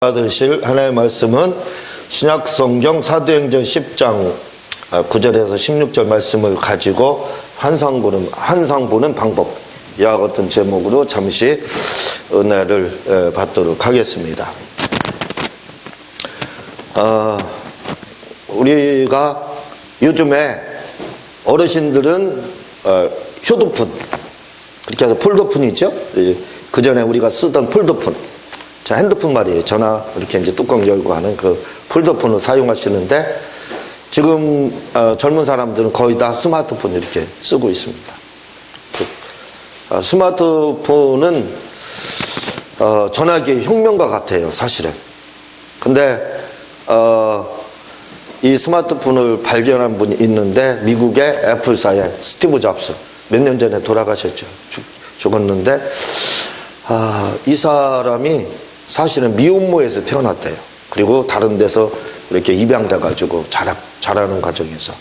받으실 하나의 말씀은 신약성경 사도행전 10장 9절에서 16절 말씀을 가지고 환상 보는 방법, 이와 같은 제목으로 잠시 은혜를 받도록 하겠습니다. 우리가 요즘에 어르신들은 효도폰, 그렇게 해서 폴더폰이죠. 그 전에 우리가 쓰던 폴더폰, 자, 핸드폰 말이에요. 전화 이렇게 이제 뚜껑 열고 하는 그 폴더폰을 사용하시는데, 지금 젊은 사람들은 거의 다 스마트폰 이렇게 쓰고 있습니다. 스마트폰은 전화기의 혁명과 같아요, 사실은. 근데 이 스마트폰을 발견한 분이 있는데, 미국의 애플사의 스티브 잡스, 몇 년 전에 돌아가셨죠. 죽었는데, 이 사람이 사실은 미혼모에서 태어났대요. 그리고 다른 데서 이렇게 입양돼가지고 자라는 과정에서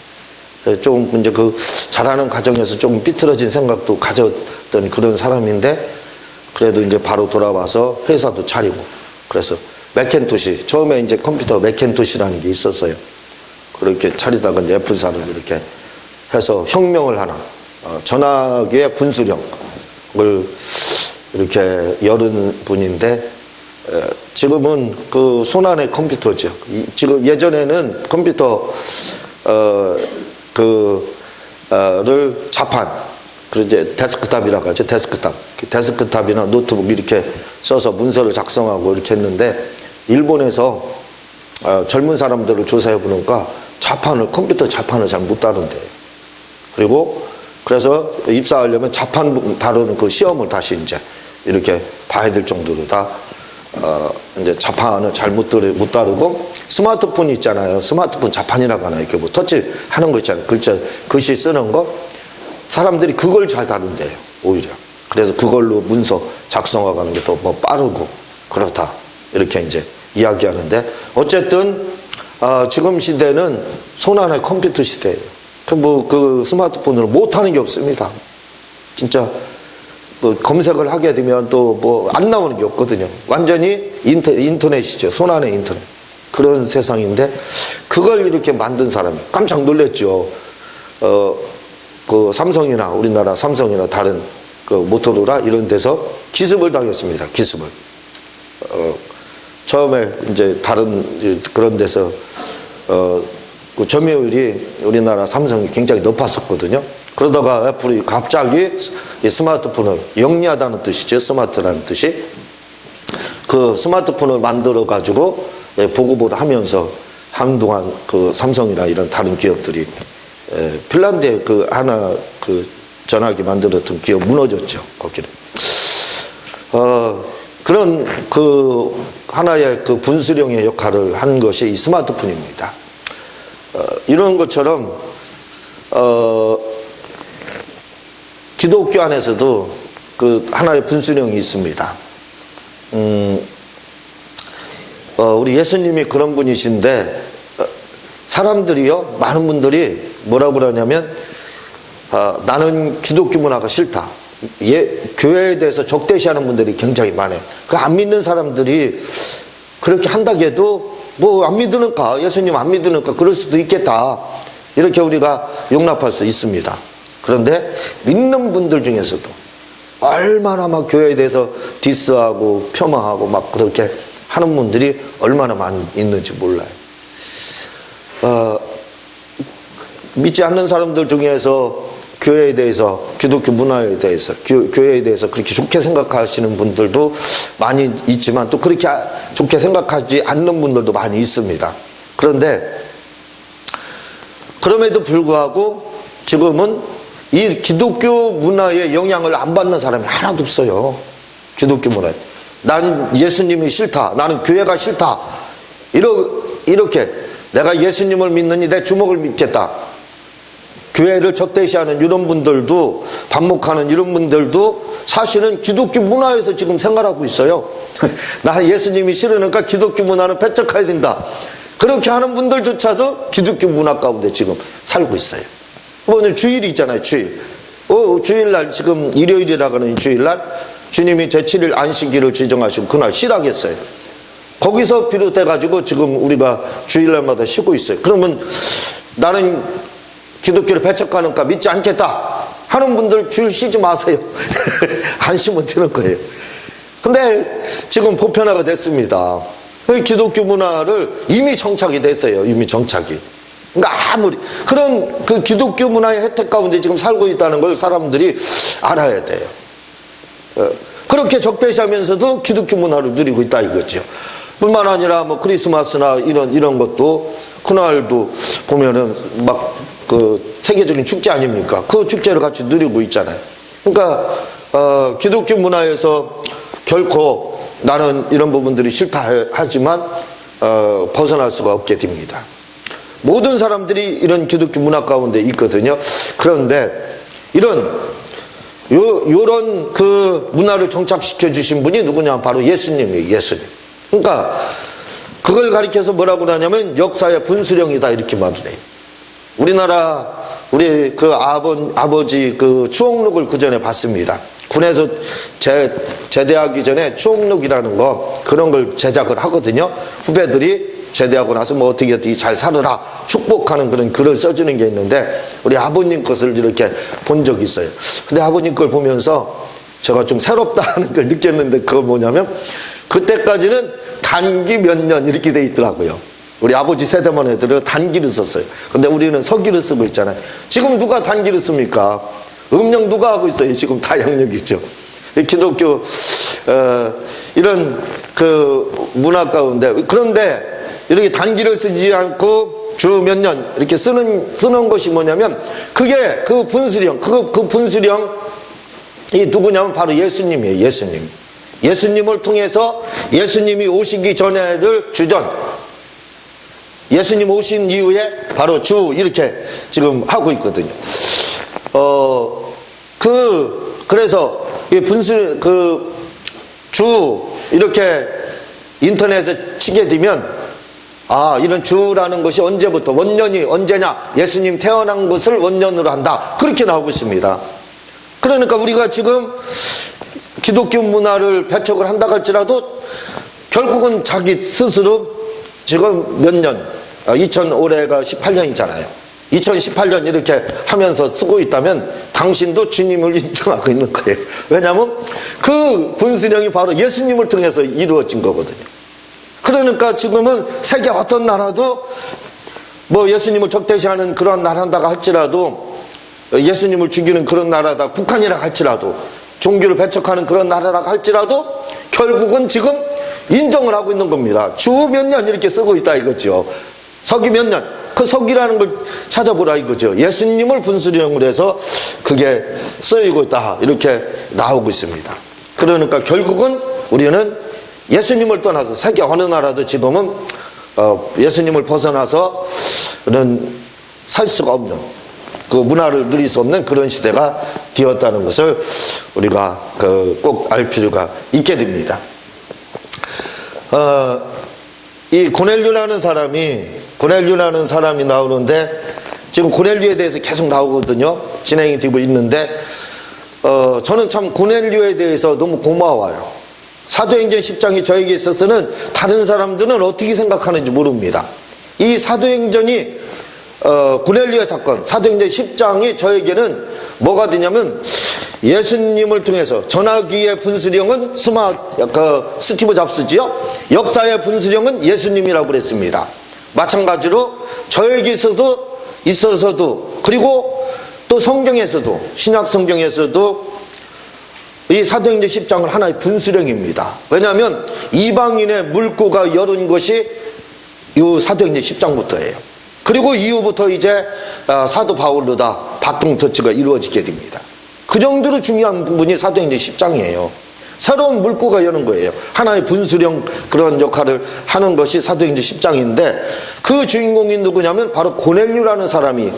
좀 이제 그 자라는 과정에서 좀 삐뚤어진 생각도 가졌던 그런 사람인데, 그래도 이제 바로 돌아와서 회사도 차리고, 그래서 맥킨토시, 처음에 이제 컴퓨터 맥킨토시라는 게 있었어요. 그렇게 차리다가 이제 애플사를 이렇게 해서 혁명을 하나, 전화기의 분수령을 이렇게 열은 분인데, 지금은 그 손안의 컴퓨터죠. 지금 예전에는 컴퓨터 를 자판, 그 이제 데스크탑이라고 하죠. 데스크탑이나 노트북 이렇게 써서 문서를 작성하고 이렇게 했는데, 일본에서 젊은 사람들을 조사해 보니까 컴퓨터 자판을 잘 못 다룬대요. 그래서 입사하려면 자판 다루는 그 시험을 다시 이제 이렇게 봐야 될 정도로 다 이제 자판을 잘 못 다루고, 스마트폰 있잖아요. 스마트폰 자판이라고 하나, 이렇게 뭐 터치 하는 거 있잖아요. 글씨 쓰는 거. 사람들이 그걸 잘 다룬대요, 오히려. 그래서 그걸로 문서 작성하는 게 더 뭐 빠르고 그렇다, 이렇게 이제 이야기하는데, 어쨌든 지금 시대는 손안의 컴퓨터 시대예요. 그 스마트폰으로 못하는 게 없습니다. 진짜 뭐 검색을 하게 되면 또 뭐 안 나오는 게 없거든요. 완전히 인터넷이죠. 손안의 인터넷. 그런 세상인데, 그걸 이렇게 만든 사람이 깜짝 놀랐죠. 그 삼성이나, 우리나라 삼성이나 다른 그 모토로라 이런 데서 기습을 당했습니다. 기습을. 처음에 이제 다른 그런 데서 그 점유율이 우리나라 삼성이 굉장히 높았었거든요. 그러다가 애플이 갑자기 이 스마트폰을, 영리하다는 뜻이죠. 스마트라는 뜻이. 그 스마트폰을 만들어 가지고 보급을 하면서 한동안 그 삼성이나 이런 다른 기업들이, 핀란드에 그 하나 그 전화기 만들었던 기업 무너졌죠, 거기는. 그런 그 하나의 그 분수령의 역할을 한 것이 이 스마트폰입니다. 이런 것처럼 기독교 안에서도 그 하나의 분수령이 있습니다. 우리 예수님이 그런 분이신데, 사람들이요, 많은 분들이 뭐라고 그러냐면, 나는 기독교 문화가 싫다. 교회에 대해서 적대시하는 분들이 굉장히 많아요. 그 안 믿는 사람들이 그렇게 한다고 해도 뭐 안 믿으니까, 예수님 안 믿으니까 그럴 수도 있겠다, 이렇게 우리가 용납할 수 있습니다. 그런데 믿는 분들 중에서도 얼마나 막 교회에 대해서 디스하고 폄하하고 막 그렇게 하는 분들이 얼마나 많이 있는지 몰라요. 믿지 않는 사람들 중에서 교회에 대해서, 기독교 문화에 대해서, 교회에 대해서 그렇게 좋게 생각하시는 분들도 많이 있지만, 또 그렇게 좋게 생각하지 않는 분들도 많이 있습니다. 그런데 그럼에도 불구하고 지금은 이 기독교 문화의 영향을 안 받는 사람이 하나도 없어요. 기독교 문화에. 나는 예수님이 싫다, 나는 교회가 싫다, 이렇게 내가 예수님을 믿느니 내 주먹을 믿겠다, 교회를 적대시하는 이런 분들도, 반목하는 이런 분들도 사실은 기독교 문화에서 지금 생활하고 있어요. 나는 예수님이 싫으니까 기독교 문화는 배척해야 된다, 그렇게 하는 분들조차도 기독교 문화 가운데 지금 살고 있어요. 오늘 주일이 있잖아요, 주일. 주일날, 지금 일요일이라고 하는 주일날 주님이 제7일 안식일을 지정하시고 그날 쉬라겠어요. 거기서 비롯해 가지고 지금 우리가 주일날마다 쉬고 있어요. 그러면 나는 기독교를 배척하니까 믿지 않겠다 하는 분들 주일 쉬지 마세요. 안 쉬면 되는 거예요. 근데 지금 보편화가 됐습니다. 기독교 문화를 이미 정착이 됐어요. 이미 정착이. 그러니까 아무리 그런 그 기독교 문화의 혜택 가운데 지금 살고 있다는 걸 사람들이 알아야 돼요. 그렇게 적대시하면서도 기독교 문화를 누리고 있다 이거죠. 뿐만 아니라 뭐 크리스마스나 이런 것도 그날도 보면은 막 그 세계적인 축제 아닙니까? 그 축제를 같이 누리고 있잖아요. 그러니까 기독교 문화에서 결코 나는 이런 부분들이 싫다 하지만 벗어날 수가 없게 됩니다. 모든 사람들이 이런 기독교 문화 가운데 있거든요. 그런데 요런 그 문화를 정착시켜 주신 분이 누구냐? 바로 예수님이에요. 예수님. 그러니까 그걸 가리켜서 뭐라고 하냐면 역사의 분수령이다 이렇게 말을 해요. 우리 그 아버지 그 추억록을 그 전에 봤습니다. 군에서 제대하기 전에 추억록이라는 그런 걸 제작을 하거든요. 후배들이 제대하고 나서 뭐 어떻게 잘 살아라 축복하는 그런 글을 써주는 게 있는데 우리 아버님 것을 이렇게 본 적이 있어요. 근데 아버님 걸 보면서 제가 좀 새롭다 하는 걸 느꼈는데 그건 뭐냐면 그때까지는 단기 몇 년 이렇게 돼 있더라고요. 우리 아버지 세대만 애들은 단기를 썼어요. 근데 우리는 서기를 쓰고 있잖아요. 지금 누가 단기를 씁니까? 음력 누가 하고 있어요? 지금 다 양력이죠. 기독교 이런 그 문화 가운데 그런데 이렇게 단기를 쓰지 않고 주 몇 년 이렇게 쓰는 것이 뭐냐면 그게 그 분수령 그 분수령이 누구냐면 바로 예수님이에요. 예수님. 예수님을 통해서 예수님이 오시기 전에를 주전 예수님 오신 이후에 바로 주 이렇게 지금 하고 있거든요. 그래서 주 이렇게 인터넷에 치게 되면 이런 주라는 것이 언제부터 원년이 언제냐 예수님 태어난 것을 원년으로 한다 그렇게 나오고 있습니다. 그러니까 우리가 지금 기독교 문화를 배척을 한다고 할지라도 결국은 자기 스스로 지금 몇 년 2000올해가 18년이잖아요 2018년 이렇게 하면서 쓰고 있다면 당신도 주님을 인정하고 있는 거예요. 왜냐하면 그 분수령이 바로 예수님을 통해서 이루어진 거거든요. 그러니까 지금은 세계 어떤 나라도 뭐 예수님을 적대시하는 그런 나라다가 할지라도 예수님을 죽이는 그런 나라다 북한이라 할지라도 종교를 배척하는 그런 나라라 할지라도 결국은 지금 인정을 하고 있는 겁니다. 주 몇 년 이렇게 쓰고 있다 이거죠. 서기 몇 년. 그 서기라는 걸 찾아보라 이거죠. 예수님을 분수령으로 해서 그게 쓰이고 있다 이렇게 나오고 있습니다. 그러니까 결국은 우리는 예수님을 떠나서 세계 어느 나라도 지금은 예수님을 벗어나서는 살 수가 없는 그 문화를 누릴 수 없는 그런 시대가 되었다는 것을 우리가 꼭 알 필요가 있게 됩니다. 이 고넬료라는 사람이 나오는데 지금 고넬료에 대해서 계속 나오거든요. 진행이 되고 있는데 저는 참 고넬료에 대해서 너무 고마워요. 사도행전 10장이 저에게 있어서는 다른 사람들은 어떻게 생각하는지 모릅니다. 이 사도행전이 고넬료의 사건 사도행전 10장이 저에게는 뭐가 되냐면 예수님을 통해서 전화기의 분수령은 스티브 잡스지요. 역사의 분수령은 예수님이라고 그랬습니다. 마찬가지로 저에게 있어서도 그리고 또 성경에서도 신약 성경에서도 이 사도행전 10장은 하나의 분수령입니다. 왜냐하면 이방인의 물꼬가 열은 것이 이 사도행전 10장부터예요. 그리고 이후부터 이제 사도 바울로다 바통터치가 이루어지게 됩니다. 그 정도로 중요한 부분이 사도행전 10장이에요. 새로운 물꼬가 여는 거예요. 하나의 분수령 그런 역할을 하는 것이 사도행전 10장인데 그 주인공이 누구냐면 바로 고넬료라는 사람이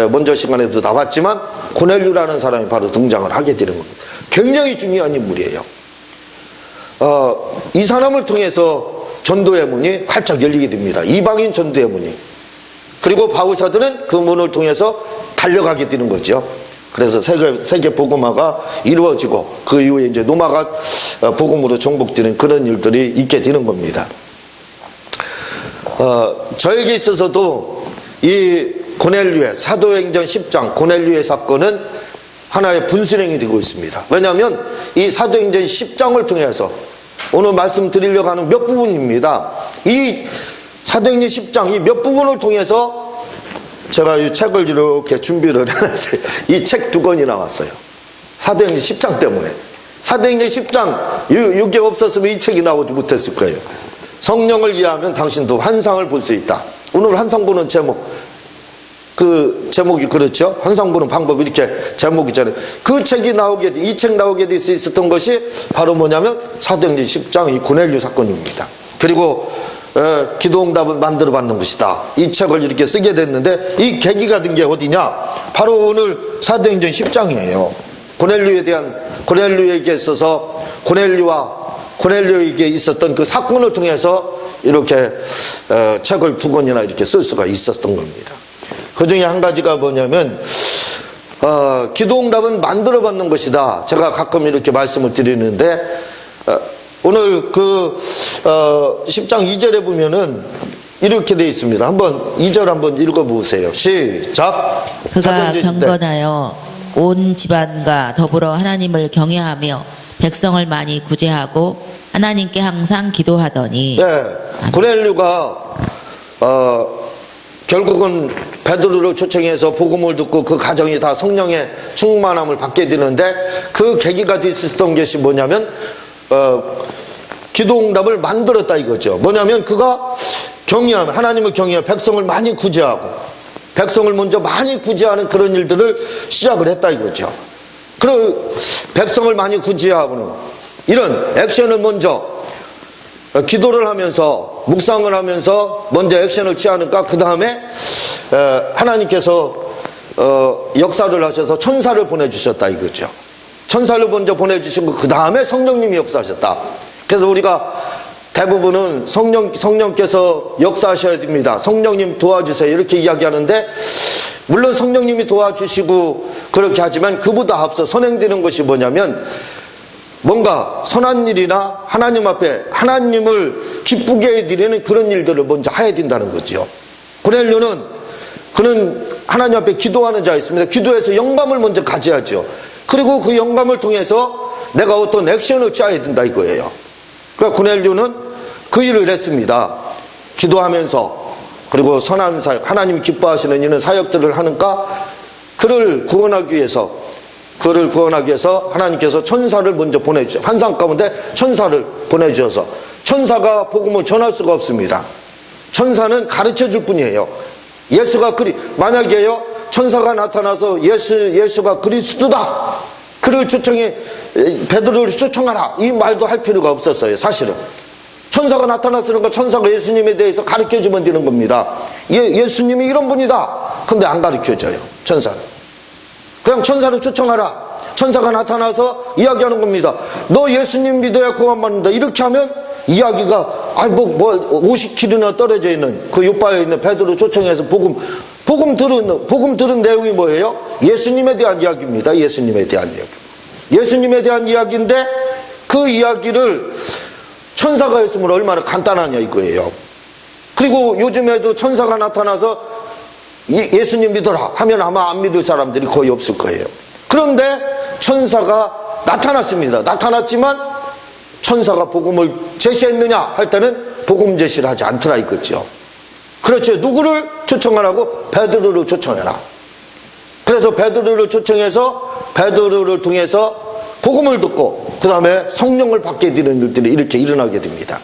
먼저 시간에도 나왔지만 고넬료라는 사람이 바로 등장을 하게 되는 겁니다. 굉장히 중요한 인물이에요. 이 사람을 통해서 전도의 문이 활짝 열리게 됩니다. 이방인 전도의 문이. 그리고 바울사들은 그 문을 통해서 달려가게 되는 거죠. 그래서 세계 복음화가 이루어지고 그 이후에 이제 로마가 복음으로 정복되는 그런 일들이 있게 되는 겁니다. 저에게 있어서도 이 고넬류의 사도행전 10장 고넬류의 사건은 하나의 분수령이 되고 있습니다. 왜냐하면 이 사도행전 10장을 통해서 오늘 말씀드리려고 하는 몇 부분입니다. 이 사도행전 10장 이 몇 부분을 통해서 제가 이 책을 이렇게 준비를 해놨어요. 이 책 2권이 나왔어요. 사도행전 10장 때문에. 사도행전 10장 이게 없었으면 이 책이 나오지 못했을 거예요. 성령을 이해하면 당신도 환상을 볼 수 있다. 오늘 환상 보는 제목, 그 제목이 그렇죠. 환상 보는 방법 이렇게 제목이잖아요. 그 책이 나오게 이 책 나오게 될 수 있었던 것이 바로 뭐냐면 사도행전 10장 이 고넬류 사건입니다. 그리고 기도응답을 만들어 받는 것이다. 이 책을 이렇게 쓰게 됐는데 이 계기가 된 게 어디냐? 바로 오늘 사도행전 10장이에요. 고넬류에게 있어서 고넬류에게 있었던 그 사건을 통해서 이렇게 책을 2권이나 이렇게 쓸 수가 있었던 겁니다. 그 중에 한 가지가 뭐냐면 기도응답은 만들어 받는 것이다. 제가 가끔 이렇게 말씀을 드리는데 오늘 그 10장 2절에 보면은 이렇게 되어 있습니다. 한번 2절 한번 읽어보세요. 시작. 그가 경건하여 온 집안과 더불어 하나님을 경외하며 백성을 많이 구제하고 하나님께 항상 기도하더니. 네, 고넬류가 결국은 베드로를 초청해서 복음을 듣고 그 가정이 다 성령의 충만함을 받게 되는데 그 계기가 됐었던 것이 뭐냐면 기도응답을 만들었다 이거죠. 뭐냐면 그가 경외하며 하나님을 경외하며 백성을 많이 구제하고 백성을 먼저 많이 구제하는 그런 일들을 시작을 했다 이거죠. 그리고 백성을 많이 구제하고는 이런 액션을 먼저 기도를 하면서 묵상을 하면서 먼저 액션을 취하니까 그 다음에 하나님께서 역사를 하셔서 천사를 보내주셨다 이거죠. 천사를 먼저 보내주시고 그 다음에 성령님이 역사하셨다. 그래서 우리가 대부분은 성령께서 역사하셔야 됩니다. 성령님 도와주세요 이렇게 이야기하는데 물론 성령님이 도와주시고 그렇게 하지만 그보다 앞서 선행되는 것이 뭐냐면 뭔가 선한 일이나 하나님 앞에 하나님을 기쁘게 해드리는 그런 일들을 먼저 해야 된다는 거죠. 고넬류는 그는 하나님 앞에 기도하는 자였습니다. 기도해서 영감을 먼저 가져야죠. 그리고 그 영감을 통해서 내가 어떤 액션을 취해야 된다 이거예요. 그러니까 고넬류는 그 일을 했습니다. 기도하면서 그리고 선한 사역, 하나님이 기뻐하시는 이런 사역들을 하니까 그를 구원하기 위해서 하나님께서 천사를 먼저 보내주셔서 환상 가운데 천사를 보내주셔서 천사가 복음을 전할 수가 없습니다. 천사는 가르쳐 줄 뿐이에요. 예수가 만약에요 천사가 나타나서 예수가 그리스도다 그를 초청해 베드로를 초청하라 이 말도 할 필요가 없었어요. 사실은 천사가 나타났으니까 천사가 예수님에 대해서 가르쳐 주면 되는 겁니다. 예수님이 이런 분이다. 근데 안 가르쳐 줘요. 천사는 그냥 천사를 초청하라. 천사가 나타나서 이야기하는 겁니다. 너 예수님 믿어야 구원받는다. 이렇게 하면 이야기가 50km나 떨어져 있는 그 요바에 있는 베드로 초청해서 복음 들은 내용이 뭐예요? 예수님에 대한 이야기입니다. 예수님에 대한 이야기인데 그 이야기를 천사가 했으면 얼마나 간단하냐 이거예요. 그리고 요즘에도 천사가 나타나서 예수님 믿어라 하면 아마 안 믿을 사람들이 거의 없을 거예요. 그런데 천사가 나타났습니다. 나타났지만 천사가 복음을 제시했느냐 할 때는 복음 제시를 하지 않더라 이거죠. 그렇죠. 누구를 초청하라고? 베드로를 초청해라. 그래서 베드로를 초청해서 베드로를 통해서 복음을 듣고 그 다음에 성령을 받게 되는 일들이 이렇게 일어나게 됩니다.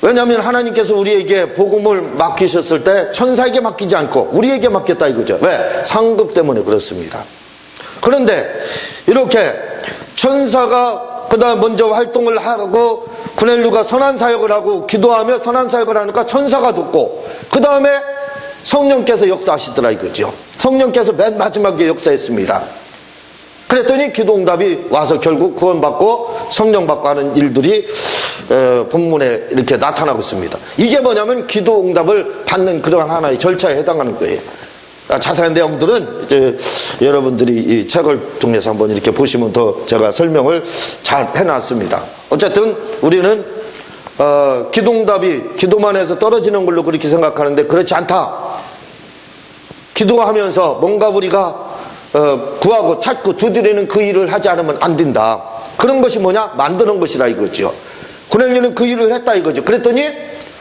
왜냐하면 하나님께서 우리에게 복음을 맡기셨을 때 천사에게 맡기지 않고 우리에게 맡겼다 이거죠. 왜? 상급 때문에 그렇습니다. 그런데 이렇게 천사가 그 다음 먼저 활동을 하고 고넬류가 선한 사역을 하고 기도하며 선한 사역을 하니까 천사가 돕고 그 다음에 성령께서 역사하시더라 이거죠. 성령께서 맨 마지막에 역사했습니다. 그랬더니 기도응답이 와서 결국 구원받고 성령받고 하는 일들이 본문에 이렇게 나타나고 있습니다. 이게 뭐냐면 기도응답을 받는 그러한 하나의 절차에 해당하는 거예요. 자세한 내용들은 이제 여러분들이 이 책을 통해서 한번 이렇게 보시면 더 제가 설명을 잘 해놨습니다. 어쨌든 우리는 기도응답이 기도만 해서 떨어지는 걸로 그렇게 생각하는데 그렇지 않다. 기도하면서 뭔가 우리가 구하고 찾고 두드리는 그 일을 하지 않으면 안 된다. 그런 것이 뭐냐? 만드는 것이다 이거죠. 고넬료는 그 일을 했다 이거죠. 그랬더니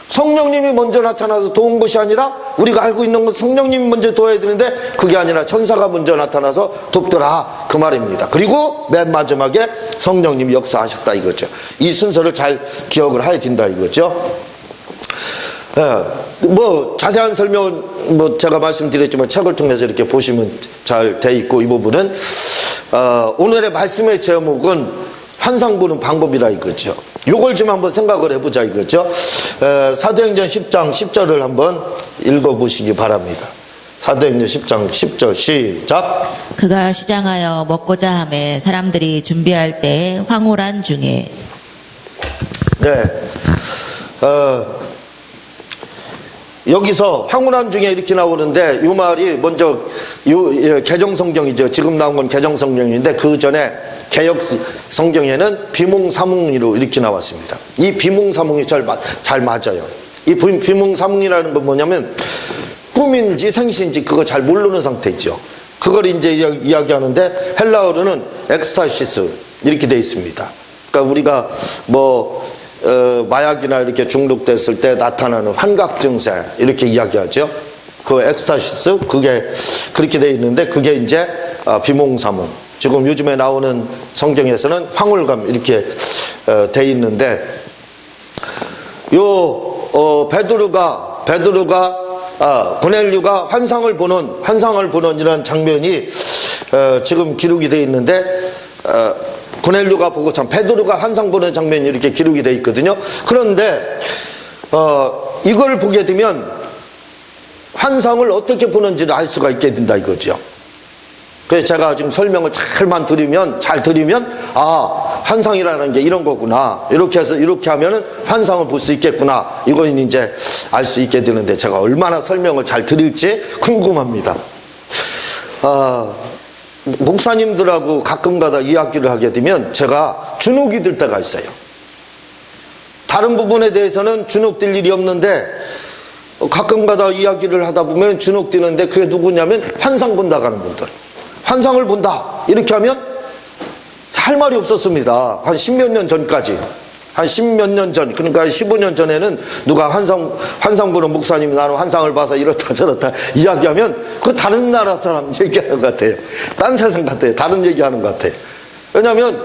성령님이 먼저 나타나서 도운 것이 아니라 우리가 알고 있는 건 성령님이 먼저 도와야 되는데 그게 아니라 천사가 먼저 나타나서 돕더라 그 말입니다. 그리고 맨 마지막에 성령님이 역사하셨다 이거죠. 이 순서를 잘 기억을 해야 된다 이거죠. 뭐 자세한 설명은 뭐 제가 말씀드렸지만 책을 통해서 이렇게 보시면 잘 돼 있고 이 부분은 오늘의 말씀의 제목은 환상 보는 방법이라 이거죠. 요걸 좀 한번 생각을 해보자 이거죠. 사도행전 10장 10절을 한번 읽어보시기 바랍니다. 사도행전 10장 10절 시작. 그가 시장하여 먹고자 하매 사람들이 준비할 때에 황홀한 중에. 네. 여기서 황홀한 중에 이렇게 나오는데 이 말이 먼저 개정성경이죠. 지금 나온 건 개정성경인데 그 전에 개역 성경에는 비몽사몽이로 이렇게 나왔습니다. 이 비몽사몽이 잘 맞아요. 이 비몽사몽이라는 건 뭐냐면 꿈인지 생시인지 그거 잘 모르는 상태죠. 그걸 이제 이야기하는데 헬라어로는 엑스타시스 이렇게 되어 있습니다. 그러니까 우리가 뭐 마약이나 이렇게 중독됐을 때 나타나는 환각 증세 이렇게 이야기하죠. 그 엑스타시스 그게 그렇게 되어 있는데 그게 이제 비몽사몽. 지금 요즘에 나오는 성경에서는 황홀감 이렇게 돼 있는데 요 베드로가 고넬료가 환상을 보는 이런 장면이 지금 기록이 돼 있는데 고넬료가 보고 참 베드로가 환상 보는 장면이 이렇게 기록이 돼 있거든요. 그런데 이걸 보게 되면 환상을 어떻게 보는지를 알 수가 있게 된다 이거죠. 그래서 제가 지금 설명을 잘 들으면 환상이라는 게 이런 거구나. 이렇게 해서 이렇게 하면은 환상을 볼 수 있겠구나. 이건 이제 알 수 있게 되는데 제가 얼마나 설명을 잘 드릴지 궁금합니다. 목사님들하고 가끔가다 이야기를 하게 되면 제가 주눅이 들 때가 있어요. 다른 부분에 대해서는 주눅들 일이 없는데 가끔가다 이야기를 하다 보면 주눅드는데 그게 누구냐면 환상 본다고 하는 분들. 환상을 본다 이렇게 하면 할 말이 없었습니다. 한 십몇 년 전까지 한 십몇 년 전 그러니까 15년 전에는 누가 환상 보는 목사님이 나는 환상을 봐서 이렇다 저렇다 이야기하면 그 다른 나라 사람 얘기하는 것 같아요. 딴 세상 같아요. 다른 얘기하는 것 같아요. 왜냐하면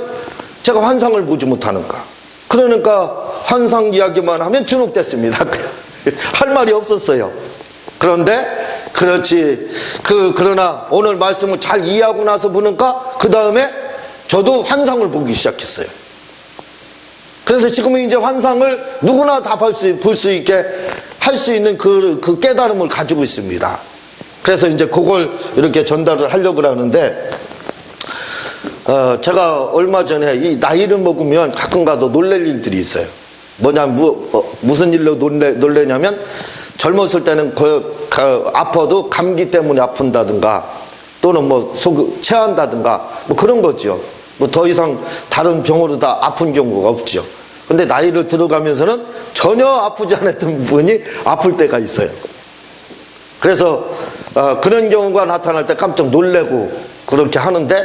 제가 환상을 보지 못하니까. 그러니까 환상 이야기만 하면 주눅됐습니다. 할 말이 없었어요. 그런데 그러나 오늘 말씀을 잘 이해하고 나서 보니까 그 다음에 저도 환상을 보기 시작했어요. 그래서 지금은 이제 환상을 누구나 다 볼 수 있게 할 수 있는 그 깨달음을 가지고 있습니다. 그래서 이제 그걸 이렇게 전달을 하려고 하는데 제가 얼마 전에 이 나이를 먹으면 가끔가다 놀랄 일들이 있어요. 무슨 일로 놀래냐면 젊었을 때는 아파도 감기 때문에 아픈다든가 또는 뭐 체한다든가 뭐 그런 거죠. 뭐 더 이상 다른 병으로 다 아픈 경우가 없죠. 근데 나이를 들어가면서는 전혀 아프지 않았던 부분이 아플 때가 있어요. 그래서 그런 경우가 나타날 때 깜짝 놀래고 그렇게 하는데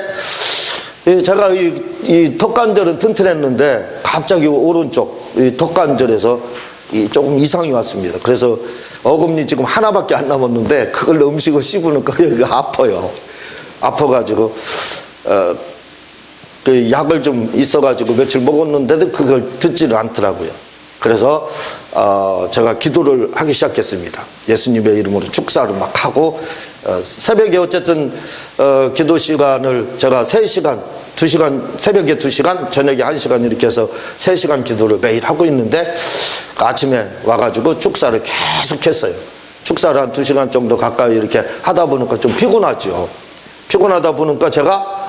제가 이 턱관절은 튼튼했는데 갑자기 오른쪽 이 턱관절에서 조금 이상이 왔습니다. 그래서 어금니 지금 하나밖에 안 남았는데 그걸로 음식을 씹으니까 여기가 아파요. 아파가지고 그 약을 좀 있어가지고 며칠 먹었는데도 그걸 듣지를 않더라고요. 그래서 제가 기도를 하기 시작했습니다. 예수님의 이름으로 축사를 막 하고 새벽에 어쨌든 기도 시간을 제가 3시간, 2시간, 새벽에 2시간, 저녁에 1시간 이렇게 해서 3시간 기도를 매일 하고 있는데 아침에 와가지고 축사를 계속 했어요. 축사를 한 2시간 정도 가까이 이렇게 하다 보니까 좀 피곤하죠. 피곤하다 보니까 제가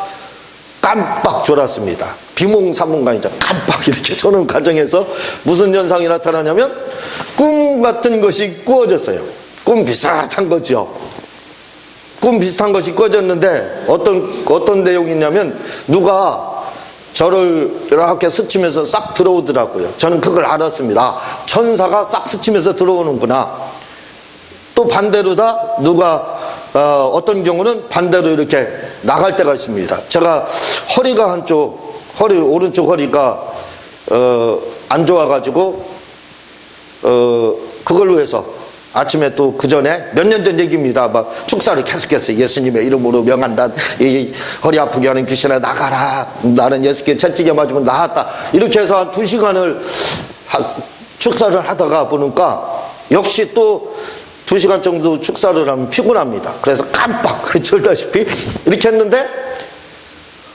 깜빡 졸았습니다. 비몽사몽간이죠. 깜빡 이렇게 저는 과정에서 무슨 현상이 나타나냐면 꿈 같은 것이 꾸어졌어요. 꿈 비슷한 거죠. 꿈 비슷한 것이 꾸어졌는데 어떤 내용이 있냐면 누가 저를 이렇게 스치면서 싹 들어오더라고요. 저는 그걸 알았습니다. 아, 천사가 싹 스치면서 들어오는구나. 또 반대로다 누가 어떤 경우는 반대로 이렇게 나갈 때가 있습니다. 제가 허리가 한쪽, 오른쪽 허리가 안 좋아가지고 그걸로 해서 아침에 또 그 전에 몇 년 전 얘기입니다. 막 축사를 계속했어요. 예수님의 이름으로 명한다. 이 허리 아프게 하는 귀신아 나가라. 나는 예수께 채찍에 맞으면 나았다. 이렇게 해서 한 2시간을 축사를 하다가 보니까 역시 또 2시간 정도 축사를 하면 피곤합니다. 그래서 깜빡 절다시피 이렇게 했는데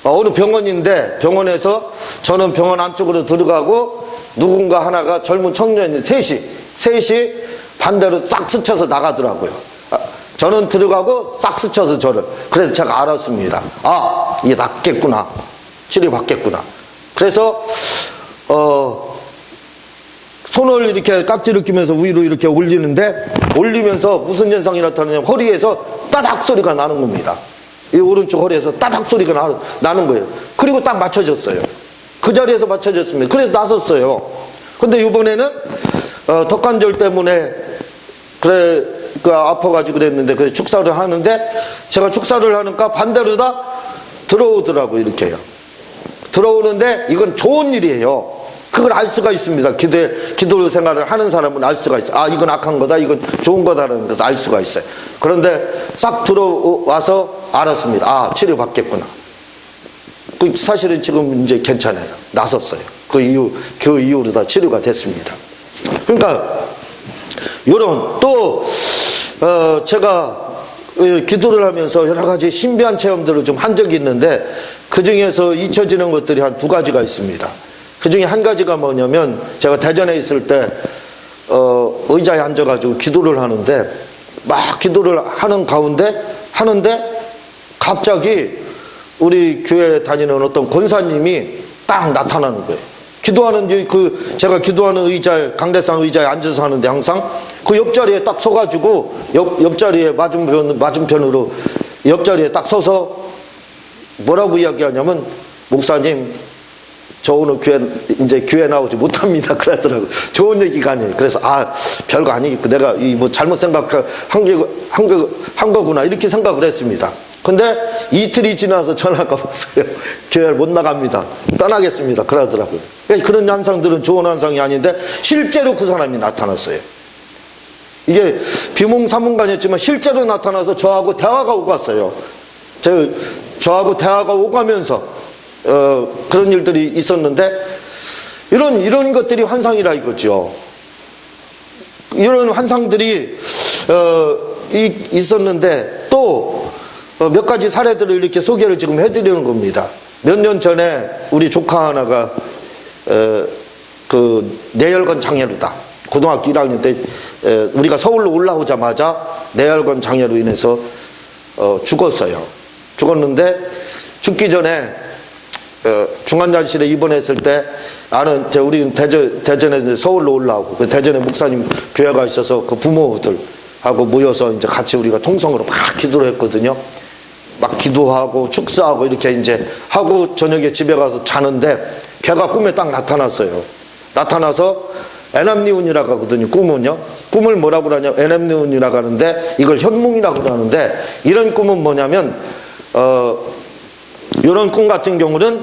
어느 병원인데 병원에서 저는 병원 안쪽으로 들어가고 누군가 하나가 젊은 청년이 셋이 반대로 싹 스쳐서 나가더라고요. 저는 들어가고 싹 스쳐서 저를. 그래서 제가 알았습니다. 아, 이게 낫겠구나. 치료받겠구나. 그래서 손을 이렇게 깍지를 끼면서 위로 이렇게 올리면서 무슨 현상이 나타나냐면 허리에서 따닥 소리가 나는 겁니다. 이 오른쪽 허리에서 따닥 소리가 나는 거예요. 그리고 딱 맞춰졌어요. 그 자리에서 맞춰졌습니다. 그래서 나섰어요. 근데 이번에는 턱관절 때문에 아파가지고 그랬는데 그래서 축사를 하는데 제가 축사를 하니까 반대로 다 들어오더라고요. 이렇게요. 들어오는데 이건 좋은 일이에요. 그걸 알 수가 있습니다. 기도 생활을 하는 사람은 알 수가 있어요. 아, 이건 악한 거다, 이건 좋은 거다라는 것을 알 수가 있어요. 그런데 싹 들어와서 알았습니다. 아, 치료받겠구나. 사실은 지금 이제 괜찮아요. 나섰어요. 그 이후로 다 치료가 됐습니다. 그러니까 요런 또 제가 기도를 하면서 여러 가지 신비한 체험들을 좀 한 적이 있는데 그 중에서 잊혀지는 것들이 한 2가지가 있습니다. 그 중에 한 가지가 뭐냐면 제가 대전에 있을 때 의자에 앉아가지고 기도를 하는데 막 기도를 하는 가운데 하는데 갑자기 우리 교회 다니는 어떤 권사님이 딱 나타나는 거예요. 기도하는 제가 기도하는 의자에 강대상 의자에 앉아서 하는데 항상 그 옆자리에 딱 서가지고 옆자리에 맞은편으로 옆자리에 딱 서서 뭐라고 이야기하냐면 목사님 저 오늘 교회 나오지 못합니다. 그러더라고요. 좋은 얘기가 아니에요. 그래서 별거 아니겠고 내가 뭐 잘못 생각한 거구나 이렇게 생각을 했습니다. 근데 이틀이 지나서 전화가 왔어요. 교회를 못 나갑니다. 떠나겠습니다. 그러더라고요. 그런 현상들은 좋은 현상이 아닌데 실제로 그 사람이 나타났어요. 이게 비몽사몽간이었지만 실제로 나타나서 저하고 대화가 오갔어요. 저하고 대화가 오가면서 그런 일들이 있었는데 이런 것들이 환상이라 이거죠. 이런 환상들이 있었는데 또 몇 가지 사례들을 이렇게 소개를 지금 해드리는 겁니다. 몇 년 전에 우리 조카 하나가 뇌혈관 장애로다. 고등학교 1학년 때 우리가 서울로 올라오자마자 뇌혈관 장애로 인해서 죽었어요. 죽었는데 죽기 전에 중환자실에 입원했을 때 우리 대전에서 서울로 올라오고 그 대전에 목사님 교회가 있어서 그 부모들하고 모여서 이제 같이 우리가 통성으로 막 기도를 했거든요. 막 기도하고 축사하고 이렇게 이제 하고 저녁에 집에 가서 자는데 걔가 꿈에 딱 나타났어요. 나타나서 에남니운이라고 하거든요. 꿈은요. 꿈을 뭐라고 하냐면 에남니운이라고 하는데 이걸 현몽이라고 하는데 이런 꿈은 뭐냐면 이런 꿈 같은 경우는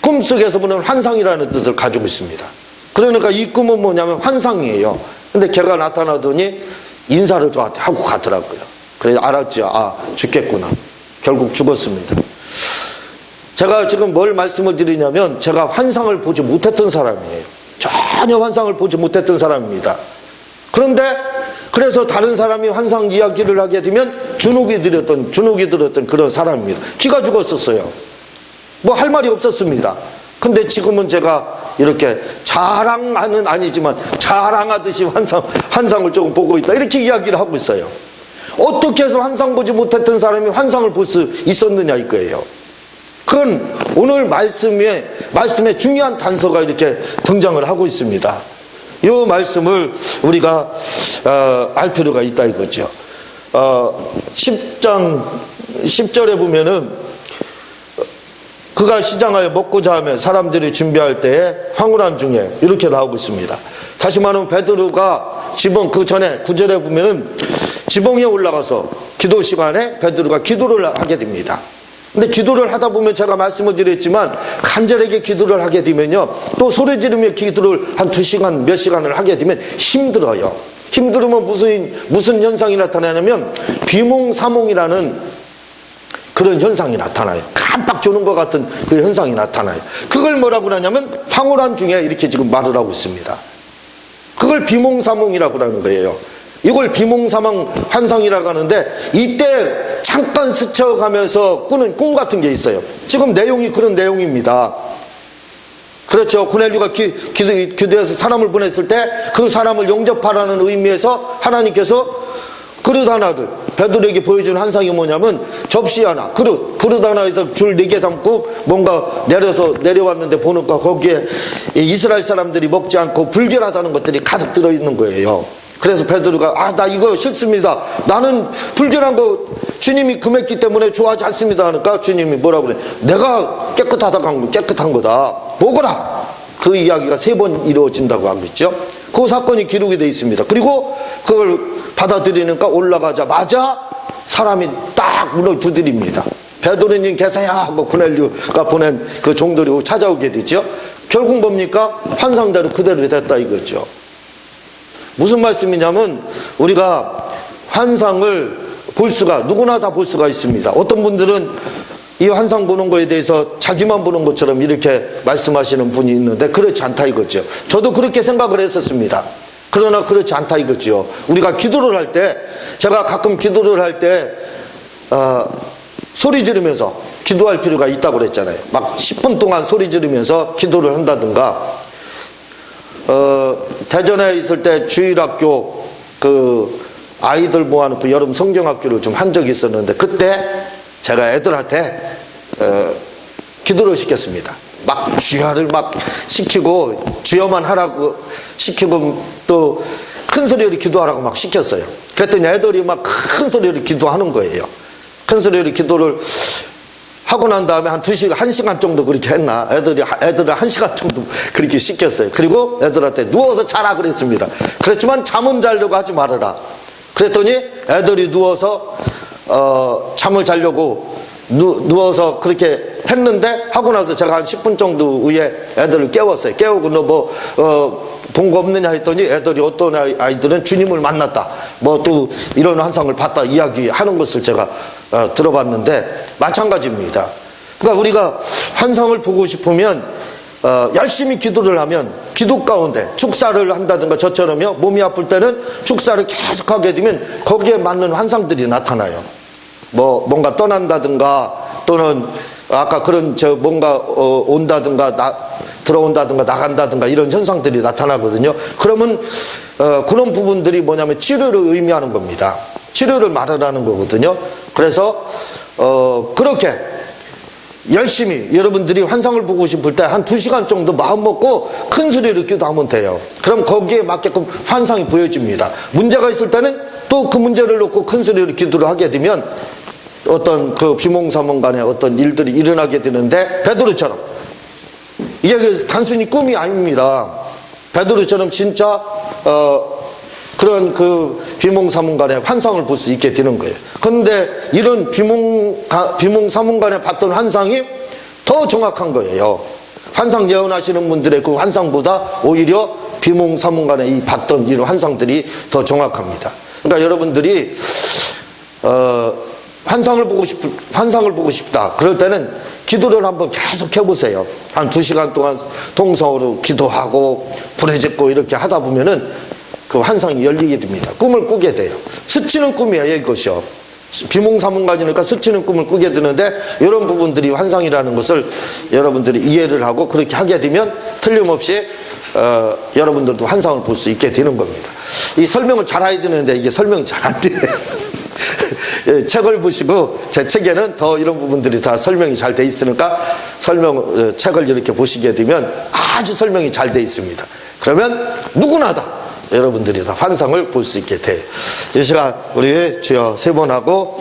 꿈속에서 보는 환상이라는 뜻을 가지고 있습니다. 그러니까 이 꿈은 뭐냐면 환상이에요. 근데 걔가 나타나더니 인사를 저한테 하고 가더라고요. 그래서 알았죠. 죽겠구나. 결국 죽었습니다. 제가 지금 뭘 말씀을 드리냐면 제가 환상을 보지 못했던 사람이에요. 전혀 환상을 보지 못했던 사람입니다. 그런데 그래서 다른 사람이 환상 이야기를 하게 되면 주눅이 들었던 그런 사람입니다. 기가 죽었었어요. 뭐 할 말이 없었습니다. 근데 지금은 제가 이렇게 자랑은 아니지만 자랑하듯이 환상을 조금 보고 있다. 이렇게 이야기를 하고 있어요. 어떻게 해서 환상 보지 못했던 사람이 환상을 볼 수 있었느냐 이거예요. 그건 오늘 말씀에 중요한 단서가 이렇게 등장을 하고 있습니다. 이 말씀을 우리가 알 필요가 있다 이거죠. 10장 10절에 보면은 그가 시장하여 먹고자 하며 사람들이 준비할 때에 황홀한 중에 이렇게 나오고 있습니다. 다시 말하면 베드로가 지붕, 그 전에 9절에 보면은 지붕에 올라가서 기도 시간에 베드로가 기도를 하게 됩니다. 근데 기도를 하다 보면 제가 말씀을 드렸지만 간절하게 기도를 하게 되면요, 또 소리 지르며 기도를 한 2시간 몇 시간을 하게 되면 힘들어요. 힘들으면 무슨 현상이 나타나냐면 비몽사몽이라는 그런 현상이 나타나요. 깜빡 조는 것 같은 그 현상이 나타나요. 그걸 뭐라고 하냐면 황홀한 중에 이렇게 지금 말을 하고 있습니다. 그걸 비몽사몽이라고 하는 거예요. 이걸 비몽사몽 환상이라고 하는데, 이때 잠깐 스쳐가면서 꾸는 꿈 같은 게 있어요. 지금 내용이 그런 내용입니다. 그렇죠. 고넬료가 기도해서 사람을 보냈을 때 그 사람을 영접하라는 의미에서 하나님께서 그릇 하나를 베드로에게 보여준 환상이 뭐냐면 접시 하나, 그릇 하나에다 줄 4개 담고 뭔가 내려왔는데 보니까 거기에 이스라엘 사람들이 먹지 않고 불결하다는 것들이 가득 들어있는 거예요. 그래서 베드로가 나 이거 싫습니다. 나는 불결한 거 주님이 금했기 때문에 좋아하지 않습니다 하니까 주님이 뭐라고 그래? 내가 깨끗한 거다. 보거라. 그 이야기가 3번 이루어진다고 하고 있죠. 그 사건이 기록이 되어 있습니다. 그리고 그걸 받아들이니까 올라가자마자 사람이 딱 문을 두드립니다. 베드로님 계세요 하고 고넬료가 보낸 그 종들이 찾아오게 되죠. 결국 뭡니까? 환상대로 그대로 됐다 이거죠. 무슨 말씀이냐면 우리가 환상을 누구나 다 볼 수가 있습니다. 어떤 분들은 이 환상 보는 거에 대해서 자기만 보는 것처럼 이렇게 말씀하시는 분이 있는데 그렇지 않다 이거죠. 저도 그렇게 생각을 했었습니다. 그러나 그렇지 않다 이거죠. 우리가 기도를 할 때, 제가 가끔 기도를 할 때 소리 지르면서 기도할 필요가 있다고 그랬잖아요. 막 10분 동안 소리 지르면서 기도를 한다든가, 대전에 있을 때 주일학교 그 아이들 모아놓은 그 여름 성경학교를 좀 한 적이 있었는데, 그때 제가 애들한테 기도를 시켰습니다. 막 주야를 막 시키고 주여만 하라고 시키고 또 큰 소리로 기도하라고 막 시켰어요. 그랬더니 애들이 막 큰 소리로 기도하는 거예요. 큰 소리로 기도를 하고 난 다음에 한 1시간 정도 그렇게 했나? 애들을 1시간 정도 그렇게 시켰어요. 그리고 애들한테 누워서 자라 그랬습니다. 그렇지만 잠은 자려고 하지 말아라. 그랬더니 애들이 누워서 잠을 자려고 누워서 그렇게 했는데, 하고 나서 제가 한 10분 정도 후에 애들을 깨웠어요. 깨우고 너 본 거 없느냐 했더니 애들이 어떤 아이들은 주님을 만났다, 뭐 또 이런 환상을 봤다 이야기하는 것을 제가 들어봤는데 마찬가지입니다. 그러니까 우리가 환상을 보고 싶으면 열심히 기도를 하면 기도 가운데 축사를 한다든가, 저처럼요 몸이 아플 때는 축사를 계속하게 되면 거기에 맞는 환상들이 나타나요. 뭔가 떠난다든가, 또는 아까 그런 뭔가 온다든가 들어온다든가 나간다든가 이런 현상들이 나타나거든요. 그러면 그런 부분들이 뭐냐면 치료를 의미하는 겁니다. 치료를 말하라는 거거든요. 그래서 그렇게 열심히 여러분들이 환상을 보고 싶을 때 한 2시간 정도 마음 먹고 큰 소리로 기도하면 돼요. 그럼 거기에 맞게끔 환상이 보여집니다. 문제가 있을 때는 또 그 문제를 놓고 큰 소리로 기도를 하게 되면 어떤 그 비몽사몽 간에 어떤 일들이 일어나게 되는데, 베드로처럼 이게 단순히 꿈이 아닙니다. 베드로처럼 진짜 그런 그 비몽사몽 간에 환상을 볼 수 있게 되는 거예요. 그런데 이런 비몽사몽 간에 봤던 환상이 더 정확한 거예요. 환상 예언하시는 분들의 그 환상보다 오히려 비몽사몽 간에 이 봤던 이런 환상들이 더 정확합니다. 그러니까 여러분들이 환상을 보고 싶다 그럴 때는 기도를 한번 계속 해보세요. 한 2시간 동안 동성으로 기도하고 불에 짓고 이렇게 하다 보면은 그 환상이 열리게 됩니다. 꿈을 꾸게 돼요. 스치는 꿈이에요 이것이요. 비몽사몽간이니까 스치는 꿈을 꾸게 되는데, 이런 부분들이 환상이라는 것을 여러분들이 이해를 하고 그렇게 하게 되면 틀림없이 여러분들도 환상을 볼 수 있게 되는 겁니다. 이 설명을 잘 해야 되는데 이게 설명이 잘 안 돼요. 책을 보시고, 제 책에는 더 이런 부분들이 다 설명이 잘 돼 있으니까 책을 이렇게 보시게 되면 아주 설명이 잘 돼 있습니다. 그러면 누구나 다 여러분들이 다 환상을 볼 수 있게 돼요. 이 시간 우리 주여 3번 하고